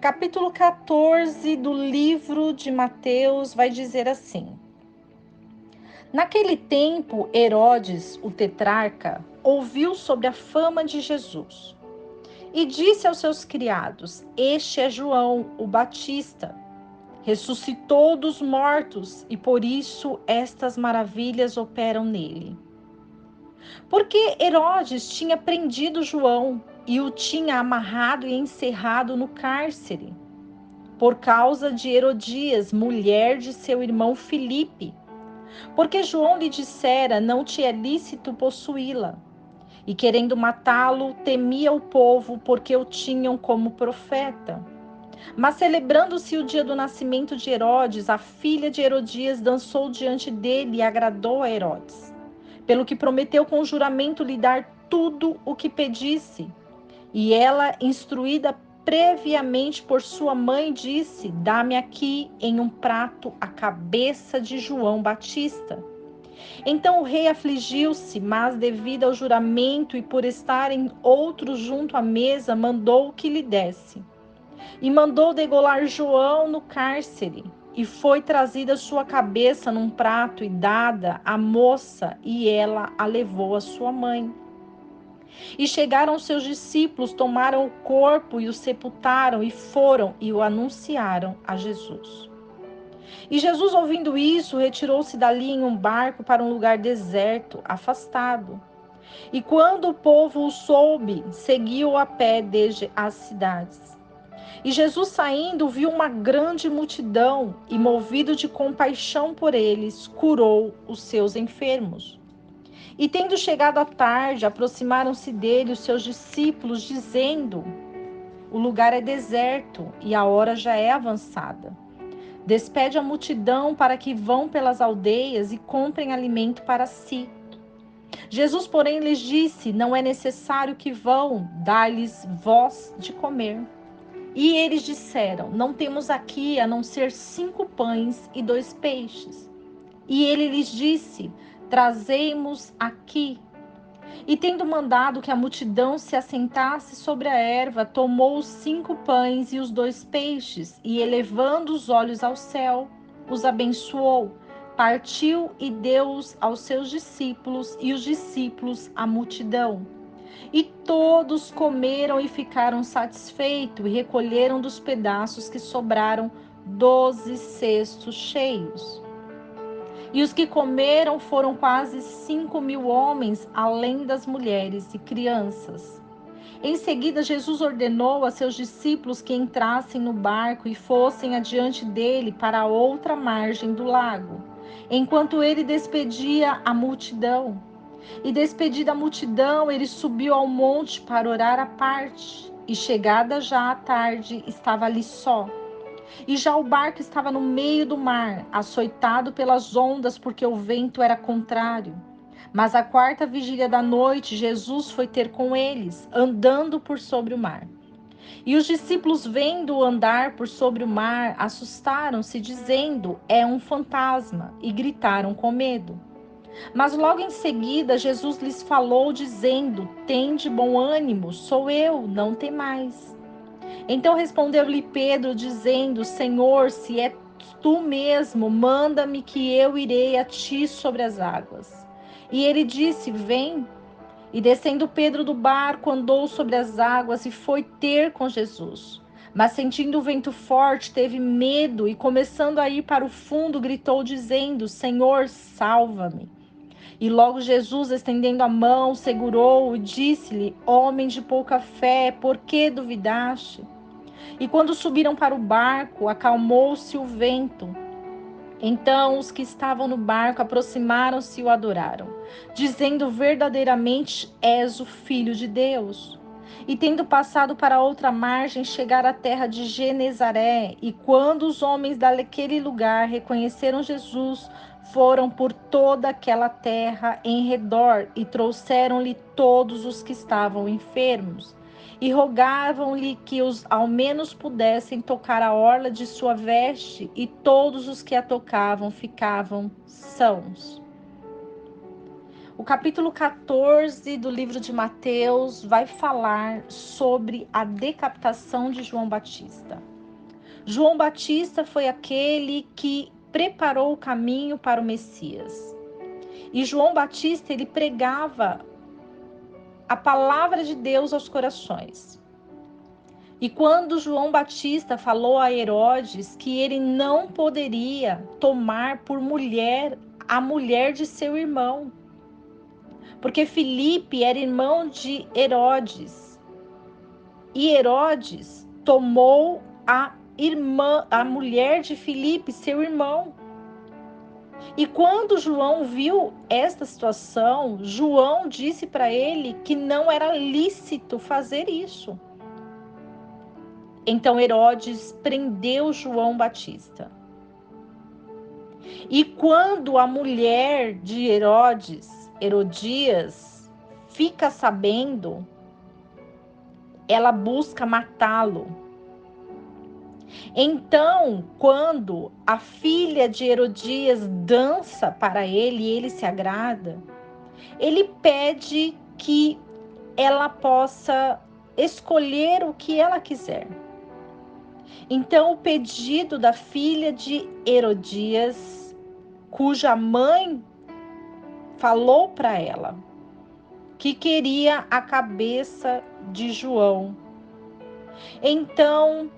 capítulo 14 do livro de Mateus vai dizer assim: Naquele tempo, Herodes, o tetrarca, ouviu sobre a fama de Jesus e disse aos seus criados: Este é João, o Batista. Ressuscitou dos mortos e por isso estas maravilhas operam nele. Porque Herodes tinha prendido João e o tinha amarrado e encerrado no cárcere, por causa de Herodias, mulher de seu irmão Filipe, porque João lhe dissera: não te é lícito possuí-la. E querendo matá-lo, temia o povo, porque o tinham como profeta. Mas celebrando-se o dia do nascimento de Herodes, a filha de Herodias dançou diante dele e agradou a Herodes, pelo que prometeu com juramento lhe dar tudo o que pedisse. E ela, instruída previamente por sua mãe, disse: dá-me aqui em um prato a cabeça de João Batista. Então o rei afligiu-se, mas devido ao juramento e por estarem outros junto à mesa, mandou que lhe desse. E mandou degolar João no cárcere. E foi trazida sua cabeça num prato e dada à moça, e ela a levou à sua mãe. E chegaram seus discípulos, tomaram o corpo e o sepultaram, e foram e o anunciaram a Jesus. E Jesus, ouvindo isso, retirou-se dali em um barco para um lugar deserto, afastado. E quando o povo o soube, seguiu a pé desde as cidades. E Jesus, saindo, viu uma grande multidão e, movido de compaixão por eles, curou os seus enfermos. E tendo chegado a tarde, aproximaram-se dele os seus discípulos, dizendo: o lugar é deserto e a hora já é avançada. Despede a multidão para que vão pelas aldeias e comprem alimento para si. Jesus, porém, lhes disse: não é necessário que vão, dai-lhes vós de comer. E eles disseram: não temos aqui a não ser 5 pães e 2 peixes. E ele lhes disse: trazei-mos aqui. E tendo mandado que a multidão se assentasse sobre a erva, tomou os 5 pães e os 2 peixes, e elevando os olhos ao céu, os abençoou, partiu e deu-os aos seus discípulos, e os discípulos à multidão. E todos comeram e ficaram satisfeitos, e recolheram dos pedaços que sobraram 12 cestos cheios. E os que comeram foram quase 5.000 homens, além das mulheres e crianças. Em seguida, Jesus ordenou a seus discípulos que entrassem no barco e fossem adiante dele para a outra margem do lago, enquanto ele despedia a multidão. E despedida a multidão, ele subiu ao monte para orar à parte. E chegada já a tarde, estava ali só. E já o barco estava no meio do mar, açoitado pelas ondas, porque o vento era contrário. Mas à 4ª vigília da noite, Jesus foi ter com eles, andando por sobre o mar. E os discípulos, vendo-o andar por sobre o mar, assustaram-se, dizendo: é um fantasma, e gritaram com medo. Mas logo em seguida, Jesus lhes falou, dizendo: tende bom ânimo, sou eu, não temais. Então respondeu-lhe Pedro, dizendo: Senhor, se é tu mesmo, manda-me que eu irei a ti sobre as águas. E ele disse: vem. E descendo Pedro do barco, andou sobre as águas e foi ter com Jesus. Mas sentindo o vento forte, teve medo e, começando a ir para o fundo, gritou, dizendo: Senhor, salva-me. E logo Jesus, estendendo a mão, segurou-o e disse-lhe: homem de pouca fé, por que duvidaste? E quando subiram para o barco, acalmou-se o vento. Então os que estavam no barco aproximaram-se e o adoraram, dizendo: verdadeiramente és o Filho de Deus. E tendo passado para outra margem, chegaram à terra de Genezaré. E quando os homens daquele lugar reconheceram Jesus, foram por toda aquela terra em redor e trouxeram-lhe todos os que estavam enfermos. E rogavam-lhe que os ao menos pudessem tocar a orla de sua veste, e todos os que a tocavam ficavam sãos. O capítulo 14 do livro de Mateus vai falar sobre a decapitação de João Batista. João Batista foi aquele que preparou o caminho para o Messias. E João Batista, ele pregava a palavra de Deus aos corações. E quando João Batista falou a Herodes que ele não poderia tomar por mulher a mulher de seu irmão, porque Filipe era irmão de Herodes, e Herodes tomou a mulher de Filipe, seu irmão. E quando João viu esta situação, João disse para ele que não era lícito fazer isso. Então Herodes prendeu João Batista. E quando a mulher de Herodes, Herodias, fica sabendo, ela busca matá-lo. Então, quando a filha de Herodias dança para ele e ele se agrada, ele pede que ela possa escolher o que ela quiser. Então, o pedido da filha de Herodias, cuja mãe falou para ela que queria a cabeça de João. Então,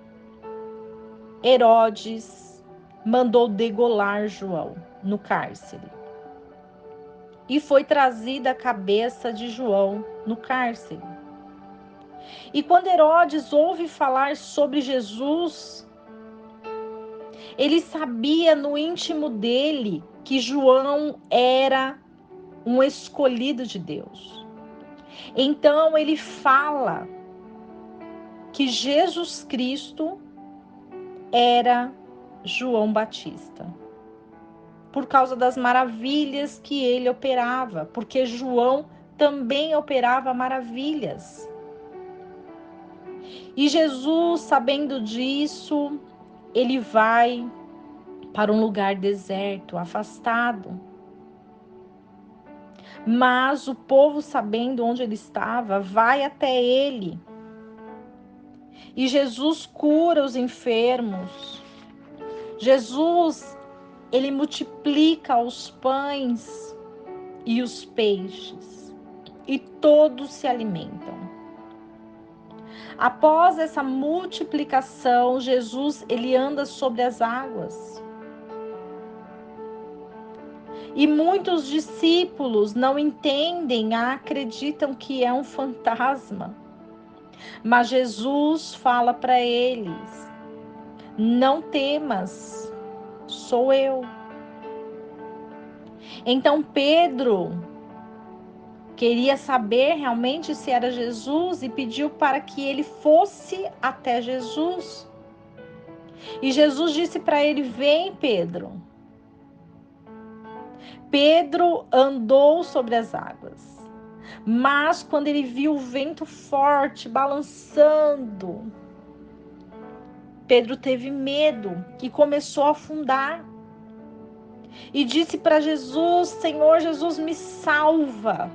Herodes mandou degolar João no cárcere. E foi trazida a cabeça de João no cárcere. E quando Herodes ouve falar sobre Jesus, ele sabia no íntimo dele que João era um escolhido de Deus. Então ele fala que Jesus Cristo era João Batista, por causa das maravilhas que ele operava, porque João também operava maravilhas. E Jesus, sabendo disso, ele vai para um lugar deserto, afastado. Mas o povo, sabendo onde ele estava, vai até ele. E Jesus cura os enfermos. Jesus, ele multiplica os pães e os peixes. E todos se alimentam. Após essa multiplicação, Jesus, ele anda sobre as águas. E muitos discípulos não entendem, acreditam que é um fantasma. Mas Jesus fala para eles: não temas, sou eu. Então Pedro queria saber realmente se era Jesus e pediu para que ele fosse até Jesus. E Jesus disse para ele: vem, Pedro. Pedro andou sobre as águas. Mas quando ele viu o vento forte balançando, Pedro teve medo e começou a afundar. E disse para Jesus: Senhor Jesus, me salva.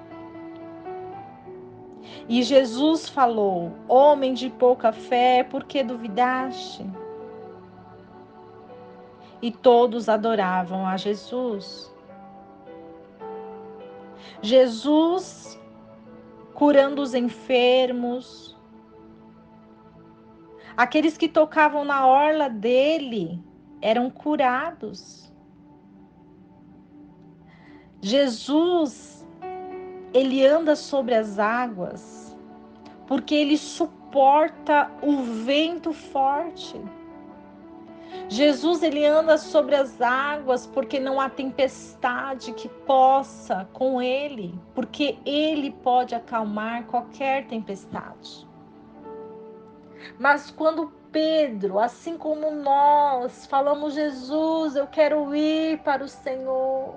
E Jesus falou: homem de pouca fé, por que duvidaste? E todos adoravam a Jesus. Jesus curando os enfermos. Aqueles que tocavam na orla dele eram curados. Jesus, ele anda sobre as águas porque ele suporta o vento forte. Jesus, ele anda sobre as águas porque não há tempestade que possa com ele, porque ele pode acalmar qualquer tempestade. Mas quando Pedro, assim como nós, falamos: Jesus, eu quero ir para o Senhor.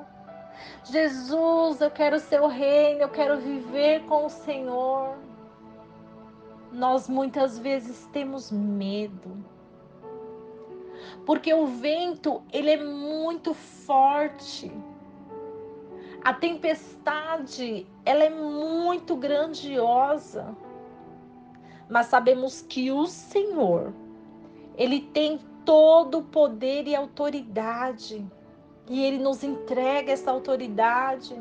Jesus, eu quero o seu reino, eu quero viver com o Senhor. Nós muitas vezes temos medo. Porque o vento, ele é muito forte. A tempestade, ela é muito grandiosa. Mas sabemos que o Senhor, ele tem todo poder e autoridade. E Ele nos entrega essa autoridade.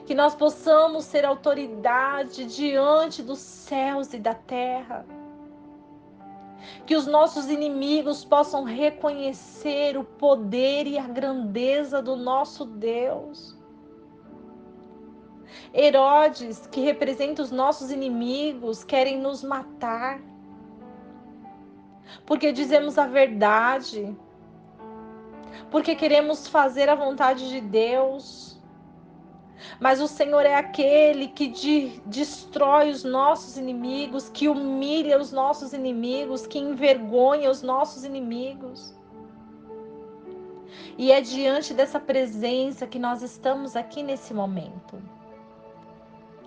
Que nós possamos ser autoridade diante dos céus e da terra. Que os nossos inimigos possam reconhecer o poder e a grandeza do nosso Deus. Herodes, que representa os nossos inimigos, querem nos matar. Porque dizemos a verdade. Porque queremos fazer a vontade de Deus. Mas o Senhor é aquele que destrói os nossos inimigos, que humilha os nossos inimigos, que envergonha os nossos inimigos. E é diante dessa presença que nós estamos aqui nesse momento.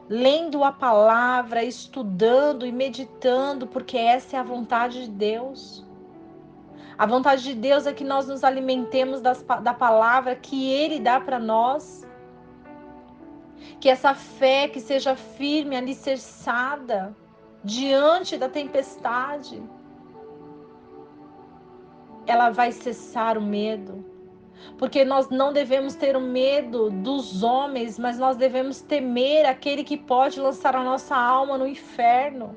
Lendo a palavra, estudando e meditando, porque essa é a vontade de Deus. A vontade de Deus é que nós nos alimentemos da palavra que Ele dá para nós. Que essa fé que seja firme, alicerçada, diante da tempestade, ela vai cessar o medo. Porque nós não devemos ter o medo dos homens, mas nós devemos temer aquele que pode lançar a nossa alma no inferno.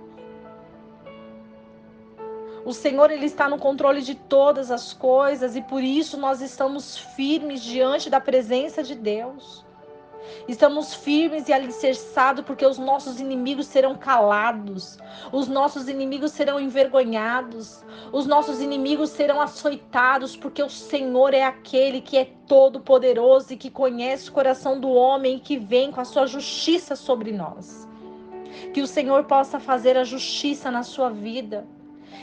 O Senhor, Ele está no controle de todas as coisas e por isso nós estamos firmes diante da presença de Deus. Estamos firmes e alicerçados porque os nossos inimigos serão calados, os nossos inimigos serão envergonhados, os nossos inimigos serão açoitados, porque o Senhor é aquele que é todo poderoso e que conhece o coração do homem e que vem com a sua justiça sobre nós. Que o Senhor possa fazer a justiça na sua vida,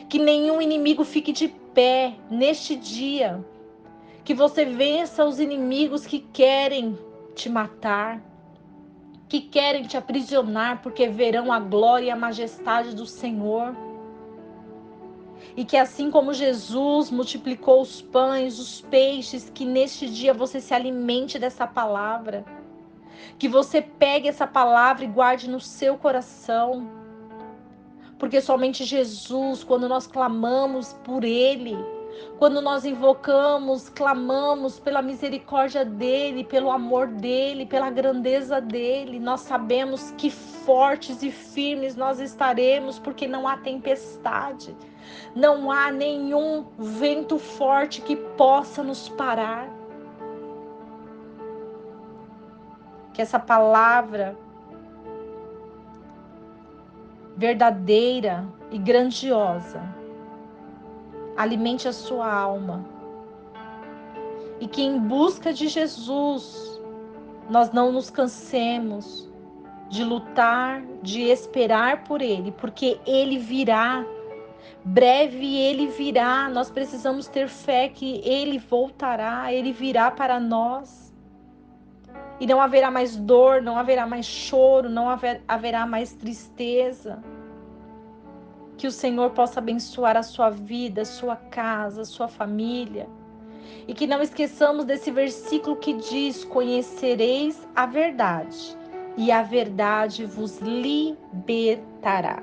que nenhum inimigo fique de pé neste dia, que você vença os inimigos que querem te matar, que querem te aprisionar, porque verão a glória e a majestade do Senhor. E que assim como Jesus multiplicou os pães, os peixes, que neste dia você se alimente dessa palavra. Que você pegue essa palavra e guarde no seu coração. Porque somente Jesus, quando nós clamamos por Ele, quando nós invocamos, clamamos pela misericórdia dEle, pelo amor dEle, pela grandeza dEle, nós sabemos que fortes e firmes nós estaremos, porque não há tempestade, não há nenhum vento forte que possa nos parar. Que essa palavra verdadeira e grandiosa alimente a sua alma. E que em busca de Jesus, nós não nos cansemos de lutar, de esperar por Ele, porque Ele virá. Breve Ele virá. Nós precisamos ter fé que Ele voltará, Ele virá para nós. E não haverá mais dor, não haverá mais choro, não haverá mais tristeza. Que o Senhor possa abençoar a sua vida, a sua casa, a sua família. E que não esqueçamos desse versículo que diz: conhecereis a verdade, e a verdade vos libertará.